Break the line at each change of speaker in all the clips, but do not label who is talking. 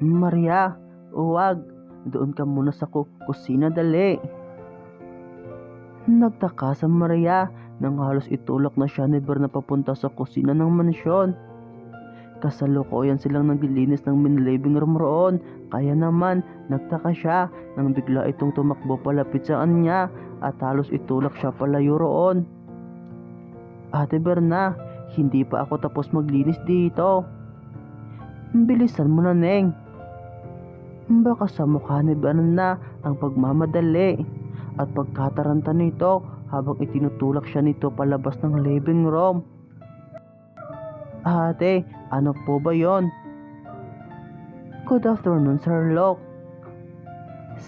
Maria, huwag. Doon ka muna sa kusina, dali. Nagtaka sa Maria nang halos itulak na siya ni Berna papunta sa kusina ng mansyon. Kasalukuyan silang naglilinis ng living room roon, kaya naman nagtaka siya nang bigla itong tumakbo palapit sa kanya at halos itulak siya palayo roon. Ate Berna, hindi pa ako tapos maglinis dito. Bilisan mo na, Neng. Baka sa mukha ni Berna ang pagmamadali at pagkataranta nito habang itinutulak siya nito palabas ng living room. Ate, ano po ba yon? Good afternoon, Sir Locke.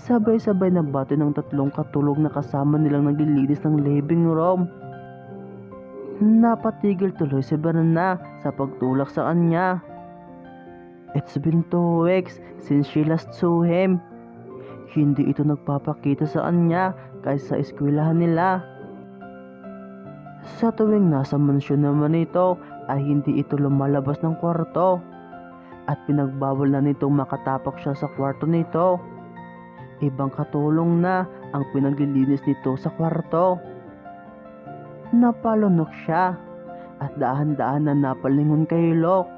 Sabay-sabay na bati ng tatlong katulog na kasama nilang naglilinis ng living room. Napatigil tuloy si Berna sa pagtulak sa kanya. It's been 2 weeks since she last saw him. Hindi ito nagpapakita sa kanya kahit sa eskwelahan nila. Sa tuwing nasa mansyon naman ito ay hindi ito lumalabas ng kwarto at pinagbawal na nitong makatapak siya sa kwarto nito. Ibang katulong na ang pinaglilinis nito sa kwarto. Napalunok siya at dahan-dahan na napalingon kay Locke.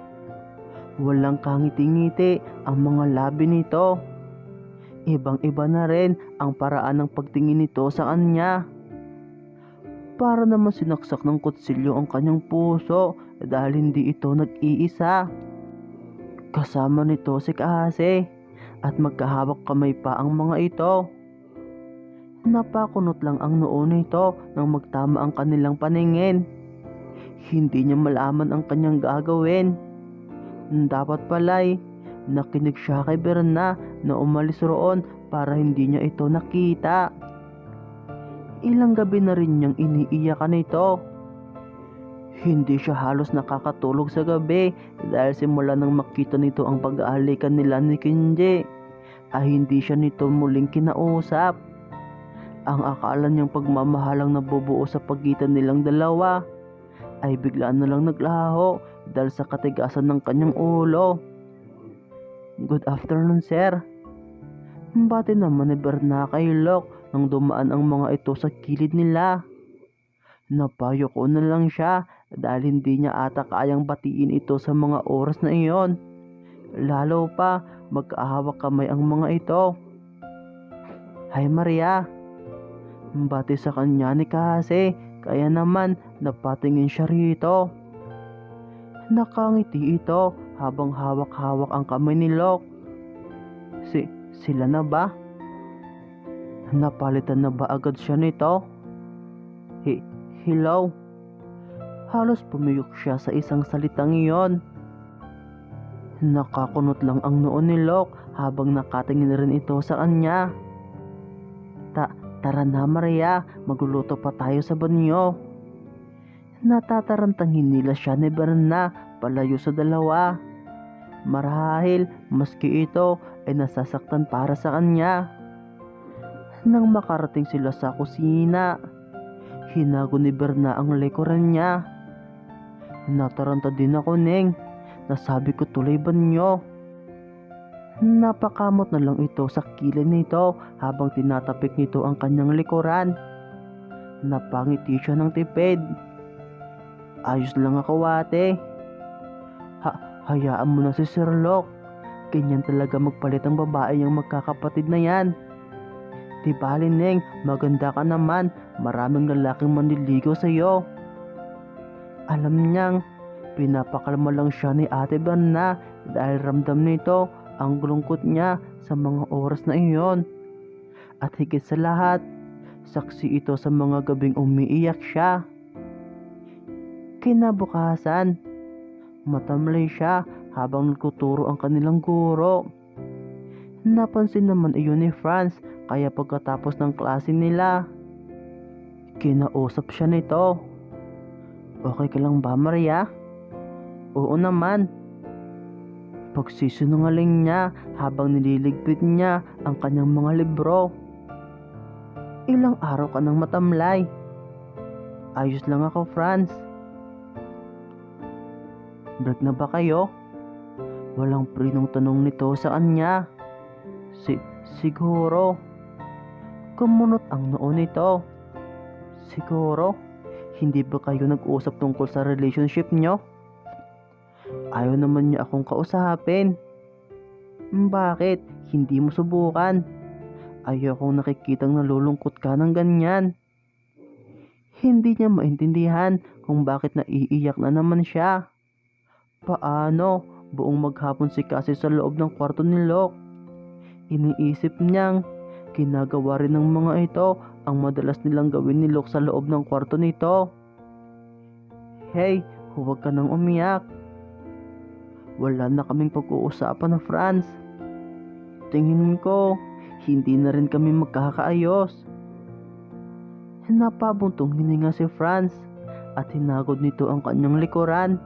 Walang kangiti-ngiti ang mga labi nito. Ibang-iba na rin ang paraan ng pagtingin nito sa kanya. Para naman sinaksak ng kutsilyo ang kanyang puso dahil hindi ito nag-iisa. Kasama nito si Kasi at magkahawak kamay pa ang mga ito. Napakunot lang ang noo nito nang magtama ang kanilang paningin. Hindi niya malaman ang kanyang gagawin. Dapat pala'y nakinig siya kay Berna na umalis roon para hindi niya ito nakita. Ilang gabi na rin niyang iniiyakan ito. Hindi siya halos nakakatulog sa gabi dahil simula nang makita nito ang pag-aalikan nila ni Kenji ay hindi siya nito muling kinausap. Ang akala niyang pagmamahalang nabubuo sa pagitan nilang dalawa ay bigla na lang naglaho dahil sa katigasan ng kanyang ulo. Good afternoon, sir. Bati naman ni Berna kay Locke nang dumaan ang mga ito sa kilid nila. Napayo ko na lang siya dahil hindi niya ata kayang batiin ito sa mga oras na iyon. Lalo pa magkahawak kamay ang mga ito. Hi Maria. Bati sa kanya ni Kasi, kaya naman napatingin siya rito. Nakangiti ito habang hawak-hawak ang kamay ni Locke. Sila na ba? Napalitan na ba agad siya nito? Hello? Halos pumiyok siya sa isang salitang iyon. Nakakunot lang ang noo ni Locke habang nakatingin rin ito sa kanya. Tara na Maria, magluluto pa tayo sa banyo. Natatarantang hinila siya ni Berna palayo sa dalawa. Marahil maski ito ay nasasaktan para sa kanya. Nang makarating sila sa kusina, hinago ni Berna ang likuran niya. Nataranta din ako, Neng. Nasabi ko tuloy banyo. Napakamot na lang ito sa kilid nito habang tinatapik nito ang kanyang likuran. Napangiti siya ng tipid. Ayos lang ako, ate. Hayaan mo na si Sir Locke. Ganyan talaga magpalit ang babae yung magkakapatid na yan. Di bali, Neng, maganda ka naman. Maraming lalaking manliligaw sa'yo. Alam niyang pinapakalma lang siya ni Ate Berna dahil ramdam nito ang lungkot niya sa mga oras na iyon. At higit sa lahat, saksi ito sa mga gabing umiiyak siya. Kinabukasan, matamlay siya habang nagtuturo ang kanilang guro. Napansin naman iyon ni Franz kaya pagkatapos ng klase nila, kinausap siya nito. Okay ka lang ba, Maria? Oo naman. Pagsisinungaling niya habang nililigpit niya ang kanyang mga libro. Ilang araw ka nang matamlay. Ayos lang ako, Franz. Break na ba kayo? Walang prinong tanong nito sa kanya. Siguro. Kumunot ang noo nito. Siguro. Hindi ba kayo nag-usap tungkol sa relationship nyo? Ayaw naman niya akong kausapin. Bakit? Hindi mo subukan? Ayaw kong nakikitang nalulungkot ka ng ganyan. Hindi niya maintindihan kung bakit naiiyak na naman siya. Paano? Buong maghapon si Cassie sa loob ng kwarto ni Locke. Iniisip niyang ginagawa rin ng mga ito ang madalas nilang gawin ni Locke sa loob ng kwarto nito. Hey, huwag ka nang umiyak. Wala na kaming pag-uusapan na Franz. Tingin ko, hindi na rin kami magkakaayos. Napabuntong hininga si Franz at hinagod nito ang kanyang likuran.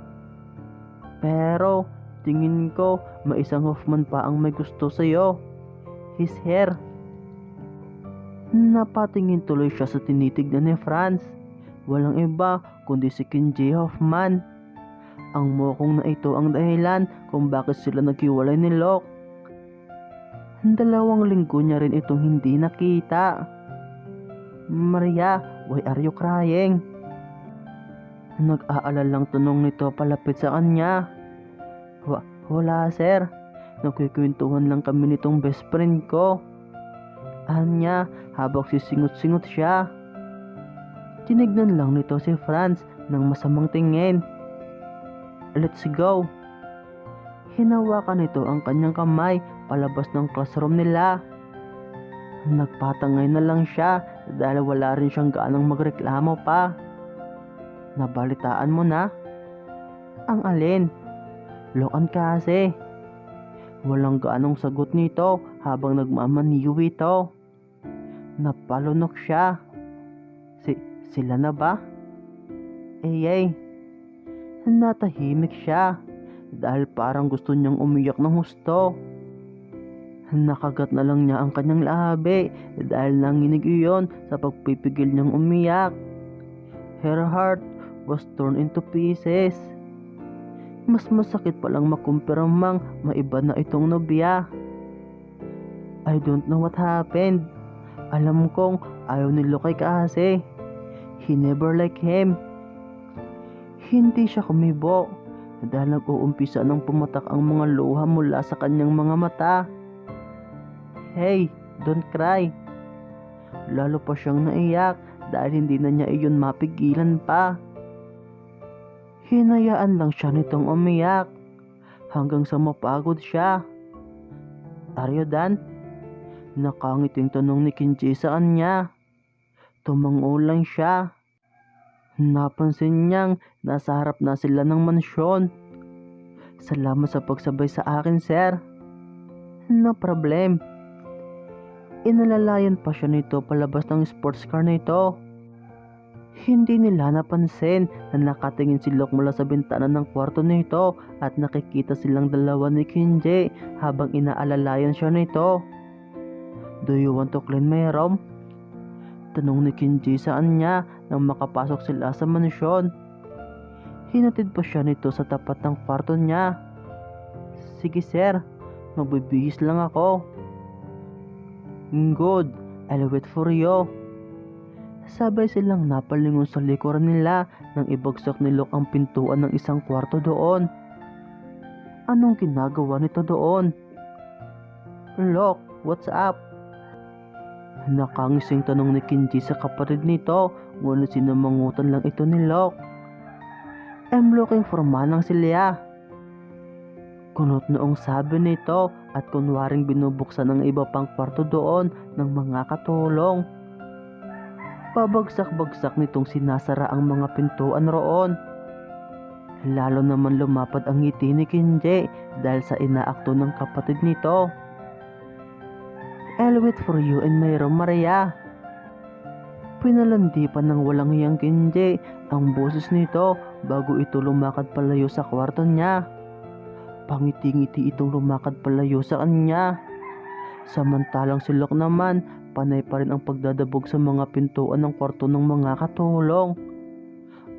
Pero tingin ko may isang Hoffman pa ang may gusto sa'yo. His hair. Napatingin tuloy siya sa tinitignan ni Franz. Walang iba kundi si Kenji Hoffman. Ang mokong na ito ang dahilan kung bakit sila naghiwalay ni Locke. 2 linggo niya rin itong hindi nakita. Maria, why are you crying? Nag-aalalang tanong nito palapit sa kanya. Wala sir, nagkikwentuhan lang kami nitong best friend ko. Anya, habang sisingot-singot siya. Tinignan lang nito si Franz ng masamang tingin. Let's go. Hinawakan nito ang kanyang kamay palabas ng classroom nila. Nagpatangay na lang siya dahil wala rin siyang gaanang magreklamo pa. Nabalitaan mo na? Ang alin? Lokan kasi. Walang gaanong sagot nito habang nagmamaniw ito. Napalunok siya. Sila na ba? Ay. Natahimik siya dahil parang gusto niyang umiyak ng husto. Nakagat na lang niya ang kanyang labi dahil nanginig iyon sa pagpipigil niyang umiyak. Her heart was torn into pieces. Mas masakit palang makumpirmang maiba na itong nobya. I don't know what happened. Alam kong ayaw ni Locke kasi. He never liked him. Hindi siya kumibo dahil nag-uumpisa nang pumatak ang mga luha mula sa kanyang mga mata. Hey, don't cry. Lalo pa siyang naiyak dahil hindi na niya iyon mapigilan pa. Hinayaan lang siya nitong umiyak hanggang sa mapagod siya. Are you done? Nakangiting tanong ni Kenji sa kanya. Tumango lang siya. Napansin niyang nasa harap na sila ng mansyon. Salamat sa pagsabay sa akin, sir. No problem. Inalalayan pa siya nito palabas ng sports car nito. Hindi nila napansin na nakatingin si Locke mula sa bintana ng kwarto nito at nakikita silang dalawa ni Kenji habang inaalalayan siya nito. Do you want to clean my room? Tanong ni Kenji sa kanya nang makapasok sila sa mansyon. Hinatid pa siya nito sa tapat ng kwarto niya. Sige sir, magbibihis lang ako. Good, I'll wait for you. Sabay silang napalingon sa likuran nila nang ibagsak ni Locke ang pintuan ng isang kwarto doon. Anong ginagawa nito doon? Locke, what's up? Nakangising tanong ni Kenji sa kapatid nito, ngunit sinamangutan lang ito ni Locke. I'm looking for Manang Silya. Kunot noong sabi nito at kunwaring binubuksan ng iba pang kwarto doon ng mga katulong. Pabagsak-bagsak nitong sinasara ang mga pintuan roon. Lalo naman lumapad ang ngiti ni Kenji dahil sa inaakto ng kapatid nito. I'll wait for you in my room, Maria. Pinalandi pa ng walang hiyang Kenji ang boses nito bago ito lumakad palayo sa kwarto niya. Pangiti-ngiti itong lumakad palayo sa kanya. Samantalang si Locke naman, panay pa rin ang pagdadabog sa mga pintuan ng kwarto ng mga katulong.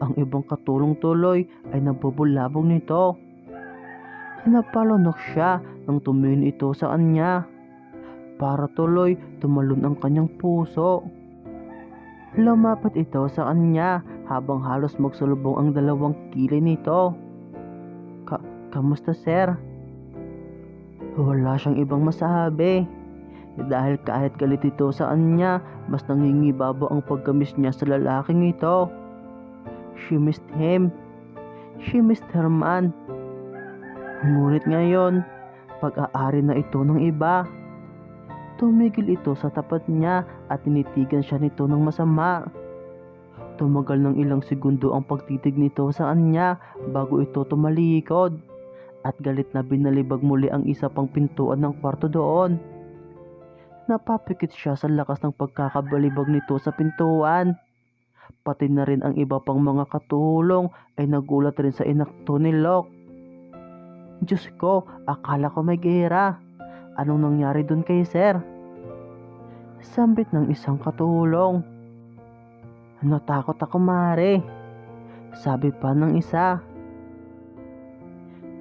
Ang ibang katulong tuloy ay nabubulabog nito. Napalunok siya nang tumingin ito sa kanya. Para tuloy tumalon ang kanyang puso. Lumapit ito sa kanya habang halos magsulubong ang dalawang kilay nito. Kamusta sir? Wala siyang ibang masabi. Dahil kahit galit ito sa kanya, mas nangingibabaw ang pagkamis niya sa lalaking ito. She missed him. She missed her man. Ngunit ngayon, pag-aari na ito ng iba. Tumigil ito sa tapat niya at tinitigan siya nito ng masama. Tumagal ng ilang segundo ang pagtitig nito sa kanya bago ito tumalikod. At galit na binalibag muli ang isa pang pintuan ng kwarto doon. Napapikit siya sa lakas ng pagkakabalibag nito sa pintuan. Pati na rin ang iba pang mga katulong ay nagulat rin sa inakto ni Locke. Diyos ko, akala ko may gera. Anong nangyari dun kay sir? Sambit ng isang katulong. Natakot ako mare. Sabi pa ng isa.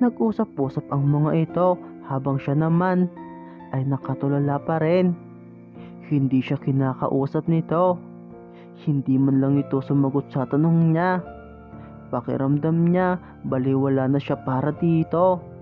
Nag-usap-usap ang mga ito habang siya naman ay nakatulala pa rin. Hindi siya kinakausap nito. Hindi man lang ito sumagot sa tanong niya. Pakiramdam niya baliwala na siya para dito.